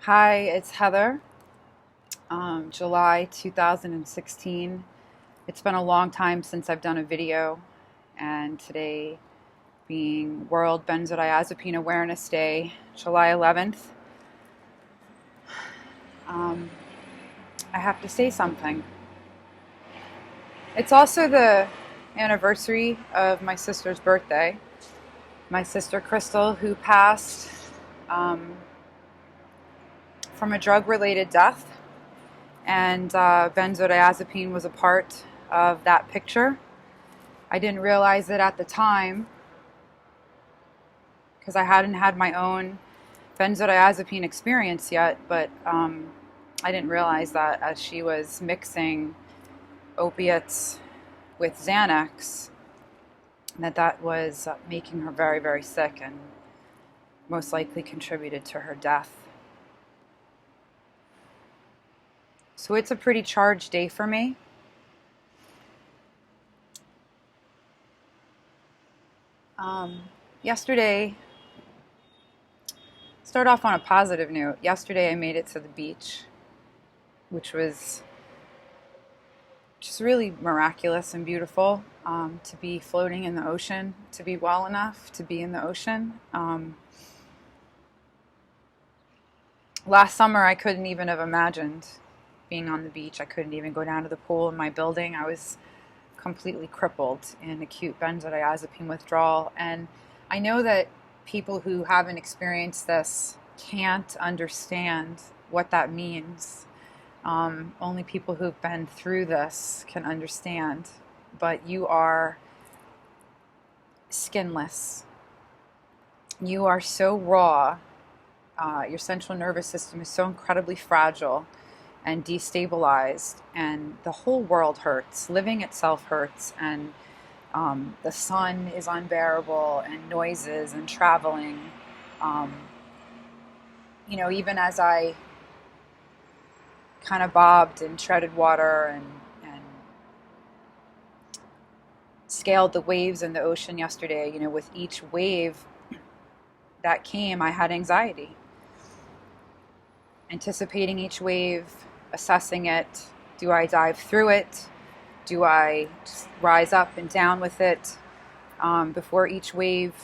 Hi, it's Heather. July 2016. It's been a long time since I've done a video, and today being World Benzodiazepine Awareness Day, July 11th, um, I have to say something. It's also the anniversary of my sister's birthday. My sister Crystal, who passed from a drug-related death, and benzodiazepine was a part of that picture. I didn't realize it at the time because I hadn't had my own benzodiazepine experience yet, but I didn't realize that as she was mixing opiates with Xanax, that was making her very, very sick and most likely contributed to her death. So it's a pretty charged day for me. Yesterday, start off on a positive note. Yesterday I made it to the beach, which was just really miraculous and beautiful, to be floating in the ocean, to be well enough to be in the ocean. Last summer I couldn't even have imagined being on the beach. I couldn't even go down to the pool in my building. I was completely crippled in acute benzodiazepine withdrawal, and I know that people who haven't experienced this can't understand what that means. Only people who've been through this can understand, but you are skinless. You are so raw. Your central nervous system is so incredibly fragile and destabilized, and the whole world hurts. Living itself hurts, and the sun is unbearable, and noises and traveling. Even as I kind of bobbed and treaded water and scaled the waves in the ocean yesterday, with each wave that came, I had anxiety. Anticipating each wave, assessing it. Do I dive through it? Do I just rise up and down with it? Before each wave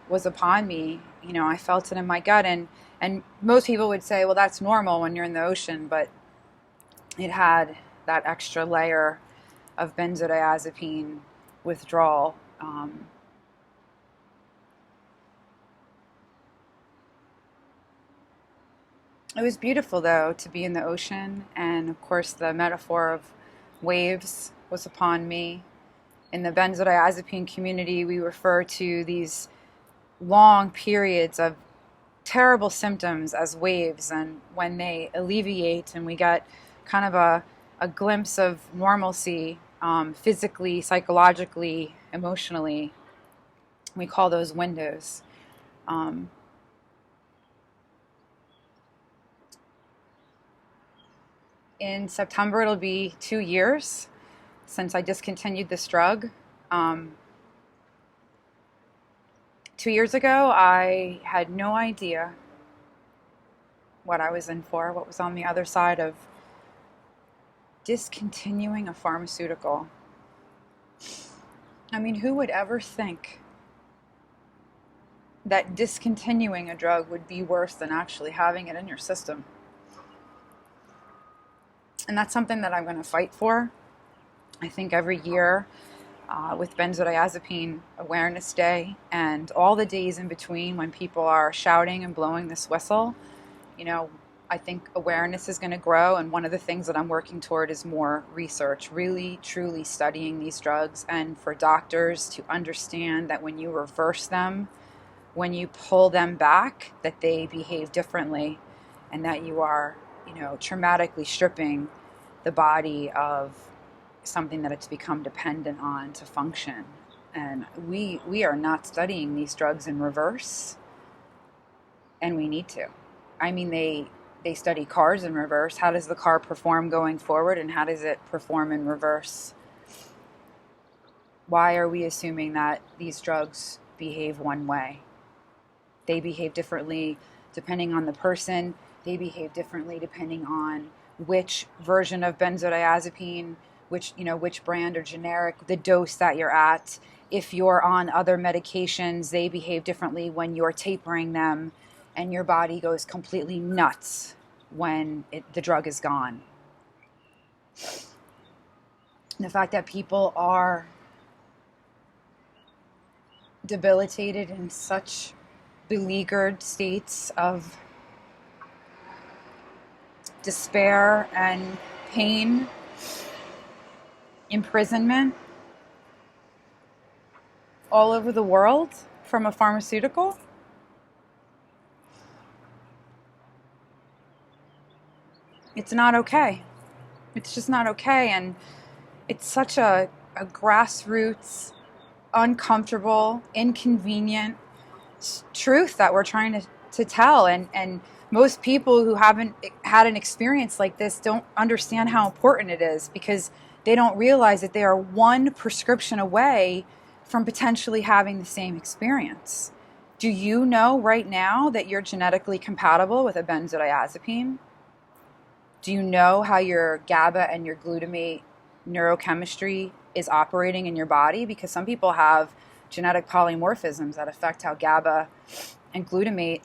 was upon me, I felt it in my gut. And most people would say, well, that's normal when you're in the ocean, but it had that extra layer of benzodiazepine withdrawal. It was beautiful, though, to be in the ocean, and of course the metaphor of waves was upon me. In the benzodiazepine community, we refer to these long periods of terrible symptoms as waves, and when they alleviate and we get kind of a glimpse of normalcy, physically, psychologically, emotionally, we call those windows. In September, it'll be 2 years since I discontinued this drug. 2 years ago, I had no idea what I was in for, what was on the other side of discontinuing a pharmaceutical. I mean, who would ever think that discontinuing a drug would be worse than actually having it in your system? And that's something that I'm going to fight for. I think every year with Benzodiazepine Awareness Day and all the days in between when people are shouting and blowing this whistle, I think awareness is going to grow. And one of the things that I'm working toward is more research, really, truly studying these drugs, and for doctors to understand that when you reverse them, when you pull them back, that they behave differently, and that you are traumatically stripping the body of something that it's become dependent on to function. And we are not studying these drugs in reverse, and we need to. I mean, they study cars in reverse. How does the car perform going forward, and how does it perform in reverse? Why are we assuming that these drugs behave one way? They behave differently depending on the person. They behave differently depending on which version of benzodiazepine, which brand or generic, the dose that you're at. If you're on other medications, they behave differently when you're tapering them, and your body goes completely nuts when the drug is gone. The fact that people are debilitated in such beleaguered states of despair and pain, imprisonment all over the world from a pharmaceutical. It's not okay. It's just not okay. And it's such a grassroots, uncomfortable, inconvenient truth that we're trying to tell. And most people who haven't had an experience like this don't understand how important it is, because they don't realize that they are one prescription away from potentially having the same experience. Do you know right now that you're genetically compatible with a benzodiazepine? Do you know how your GABA and your glutamate neurochemistry is operating in your body? Because some people have genetic polymorphisms that affect how GABA and glutamate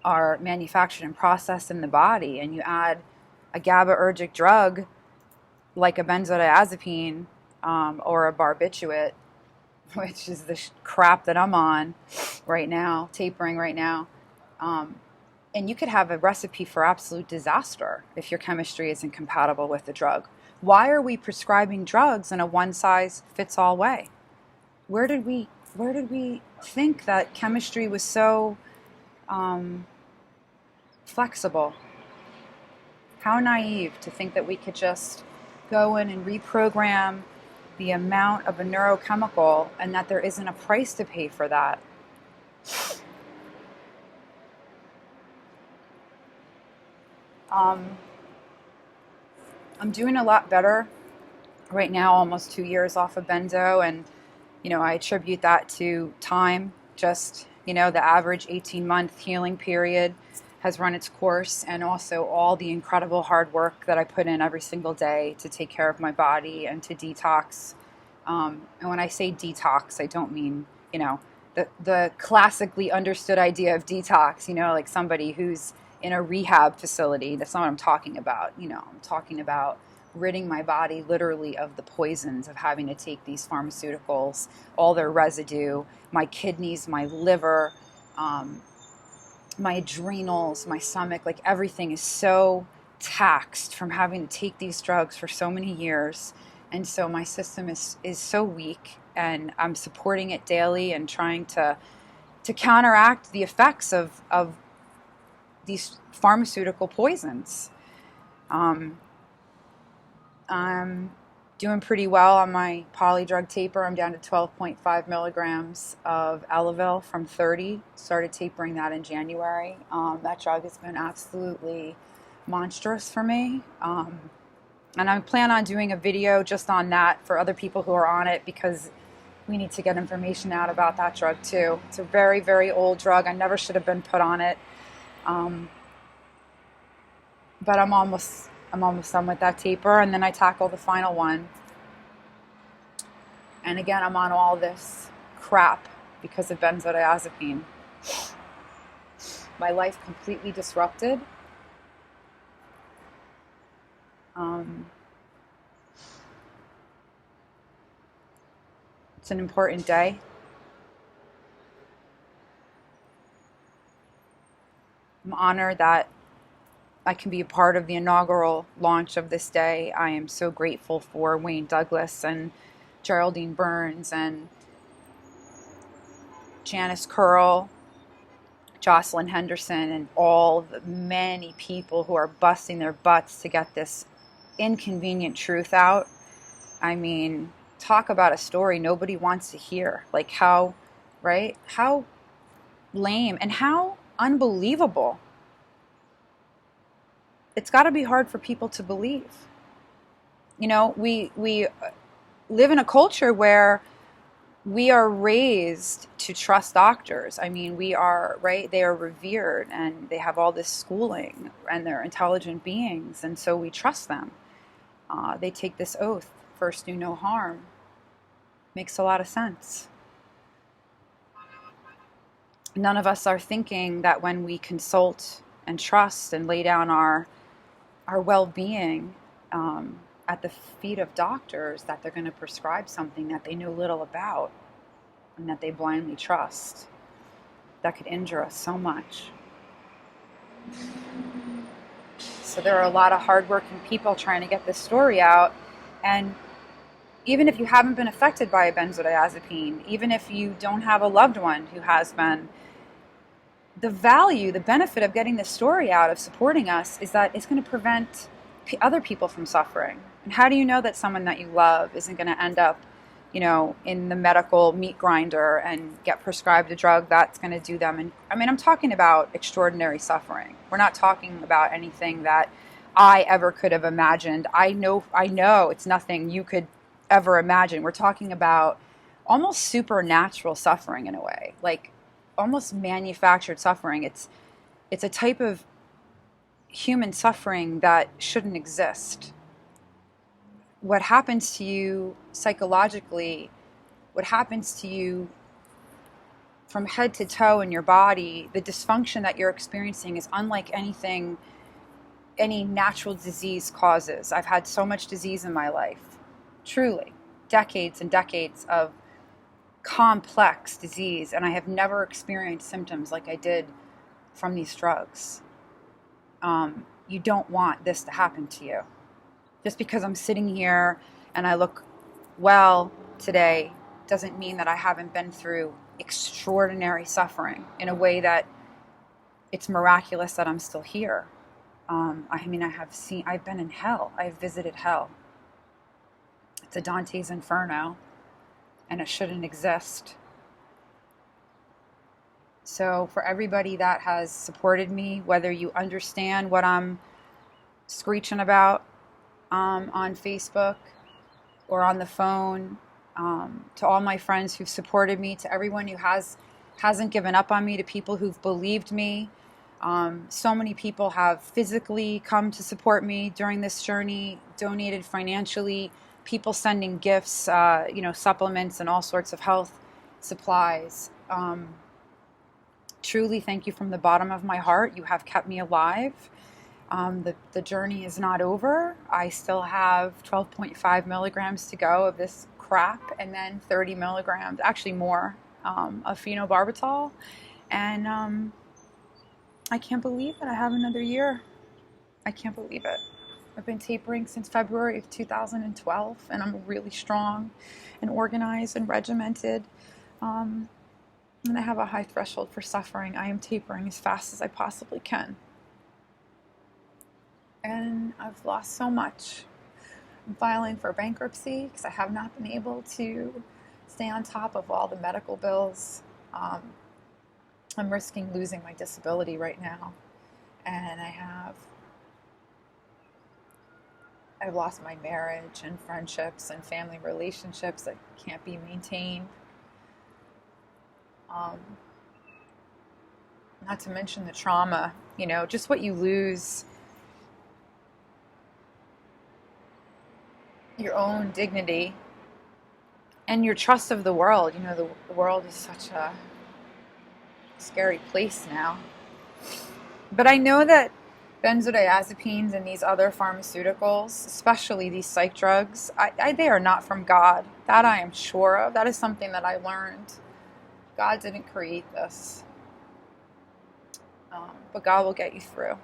are manufactured and processed in the body. And you add a GABAergic drug like a benzodiazepine or a barbiturate, which is the crap that I'm on right now, tapering right now. And you could have a recipe for absolute disaster if your chemistry isn't compatible with the drug. Why are we prescribing drugs in a one-size-fits-all way? Where did we think that chemistry was so flexible? How naive to think that we could just go in and reprogram the amount of a neurochemical and that there isn't a price to pay for that. I'm doing a lot better right now, almost 2 years off of benzo, and I attribute that to time. Just the average 18-month healing period has run its course, and also all the incredible hard work that I put in every single day to take care of my body and to detox. And when I say detox, I don't mean the classically understood idea of detox, like somebody who's in a rehab facility. That's not what I'm talking about. I'm talking about ridding my body literally of the poisons of having to take these pharmaceuticals, all their residue, my kidneys, my liver, my adrenals, my stomach, like everything is so taxed from having to take these drugs for so many years. And so my system is so weak, and I'm supporting it daily and trying to counteract the effects of these pharmaceutical poisons. I'm doing pretty well on my polydrug taper. I'm down to 12.5 milligrams of Elavil from 30. Started tapering that in January. That drug has been absolutely monstrous for me. And I plan on doing a video just on that for other people who are on it, because we need to get information out about that drug too. It's a very, very old drug. I never should have been put on it. But I'm almost done with that taper, and then I tackle the final one. And again, I'm on all this crap because of benzodiazepine. My life completely disrupted. It's an important day. I'm honored that I can be a part of the inaugural launch of this day. I am so grateful for Wayne Douglas and Geraldine Burns and Janice Curl, Jocelyn Henderson, and all the many people who are busting their butts to get this inconvenient truth out. I mean, talk about a story nobody wants to hear. Like how lame and how unbelievable. It's got to be hard for people to believe. We live in a culture where we are raised to trust doctors. I mean, we are, right? They are revered and they have all this schooling and they're intelligent beings. And so we trust them. They take this oath, first do no harm. Makes a lot of sense. None of us are thinking that when we consult and trust and lay down our well-being at the feet of doctors, that they're going to prescribe something that they know little about and that they blindly trust, that could injure us so much. So there are a lot of hardworking people trying to get this story out. And even if you haven't been affected by a benzodiazepine, even if you don't have a loved one who has been, the value, the benefit of getting this story out, of supporting us, is that it's going to prevent other people from suffering. And how do you know that someone that you love isn't going to end up, in the medical meat grinder and get prescribed a drug that's going to do them? And I mean, I'm talking about extraordinary suffering. We're not talking about anything that I ever could have imagined. I know it's nothing you could ever imagine. We're talking about almost supernatural suffering in a way, like almost manufactured suffering. It's a type of human suffering that shouldn't exist. What happens to you psychologically, what happens to you from head to toe in your body, the dysfunction that you're experiencing is unlike anything any natural disease causes. I've had so much disease in my life. Truly, decades and decades of complex disease, and I have never experienced symptoms like I did from these drugs. You don't want this to happen to you. Just because I'm sitting here and I look well today doesn't mean that I haven't been through extraordinary suffering in a way that it's miraculous that I'm still here. I've been in hell. I've visited hell. It's a Dante's Inferno, and it shouldn't exist. So for everybody that has supported me, whether you understand what I'm screeching about on Facebook or on the phone, to all my friends who've supported me, to everyone who hasn't given up on me, to people who've believed me. So many people have physically come to support me during this journey, donated financially, people sending gifts, supplements and all sorts of health supplies. Truly, thank you from the bottom of my heart. You have kept me alive. The journey is not over. I still have 12.5 milligrams to go of this crap, and then 30 milligrams, actually more, of phenobarbital. And I can't believe that I have another year. I can't believe it. I've been tapering since February of 2012, and I'm really strong and organized and regimented. And I have a high threshold for suffering. I am tapering as fast as I possibly can. And I've lost so much. I'm filing for bankruptcy because I have not been able to stay on top of all the medical bills. I'm risking losing my disability right now. And I've lost my marriage and friendships and family relationships that can't be maintained. Not to mention the trauma, just what you lose. Your own dignity and your trust of the world. The world is such a scary place now. But I know that benzodiazepines and these other pharmaceuticals, especially these psych drugs, they are not from God. That I am sure of. That is something that I learned. God didn't create this. But God will get you through.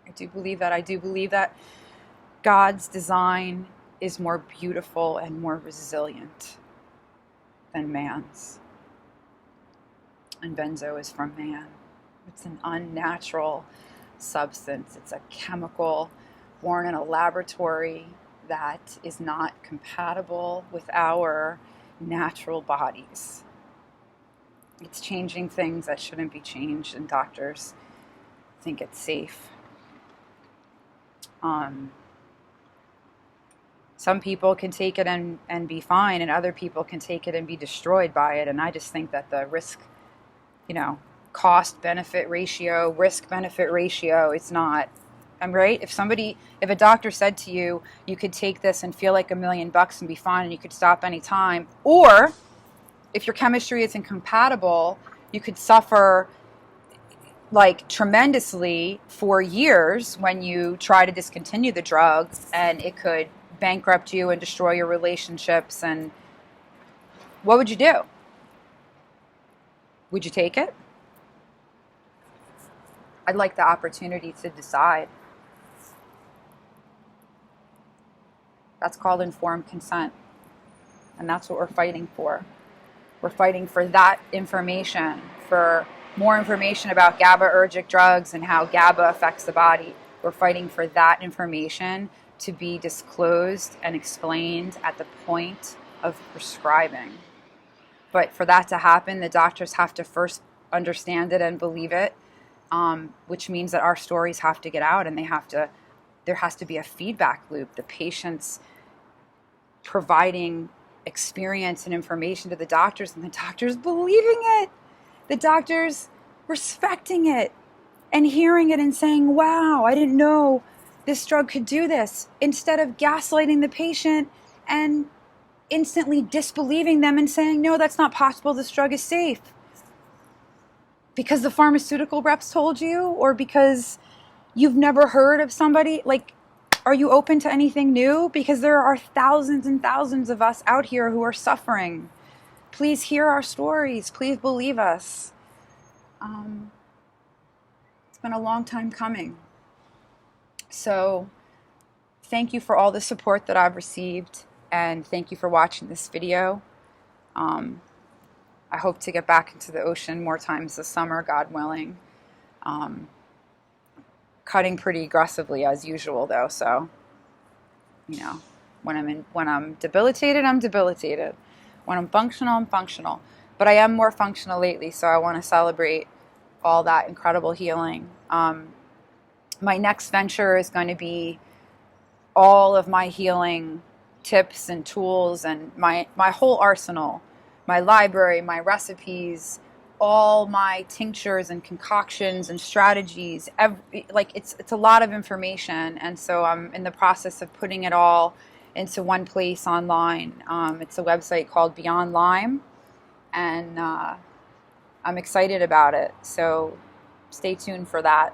I do believe that. I do believe that God's design is more beautiful and more resilient than man's. And benzo is from man. It's an unnatural substance. It's a chemical born in a laboratory that is not compatible with our natural bodies. It's changing things that shouldn't be changed, and doctors think it's safe. Some people can take it and be fine, and other people can take it and be destroyed by it. And I just think that the risk, cost benefit ratio, risk benefit ratio, it's not. I'm right. If a doctor said to you, you could take this and feel like $1 million and be fine and you could stop anytime, or if your chemistry is incompatible, you could suffer like tremendously for years when you try to discontinue the drug, and it could bankrupt you and destroy your relationships. And what would you do? Would you take it? I'd like the opportunity to decide. That's called informed consent. And that's what we're fighting for. We're fighting for that information, for more information about GABAergic drugs and how GABA affects the body. We're fighting for that information to be disclosed and explained at the point of prescribing. But for that to happen, the doctors have to first understand it and believe it, which means that our stories have to get out, and there has to be a feedback loop. The patients providing experience and information to the doctors, and the doctors believing it, the doctors respecting it and hearing it and saying, wow, I didn't know this drug could do this, instead of gaslighting the patient and instantly disbelieving them and saying, no, that's not possible, this drug is safe. Because the pharmaceutical reps told you, or because you've never heard of somebody. Like, are you open to anything new? Because there are thousands and thousands of us out here who are suffering. Please hear our stories. Please believe us. It's been a long time coming. So thank you for all the support that I've received, and thank you for watching this video. I hope to get back into the ocean more times this summer, God willing. Cutting pretty aggressively as usual, though. So, when I'm debilitated, I'm debilitated. When I'm functional, I'm functional. But I am more functional lately, so I want to celebrate all that incredible healing. My next venture is going to be all of my healing tips and tools and my whole arsenal, my library, my recipes, all my tinctures and concoctions and strategies. It's a lot of information, and so I'm in the process of putting it all into one place online. It's a website called Beyond Lyme, and I'm excited about it. So stay tuned for that.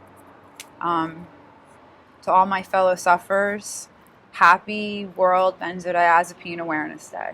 To all my fellow sufferers, happy World Benzodiazepine Awareness Day.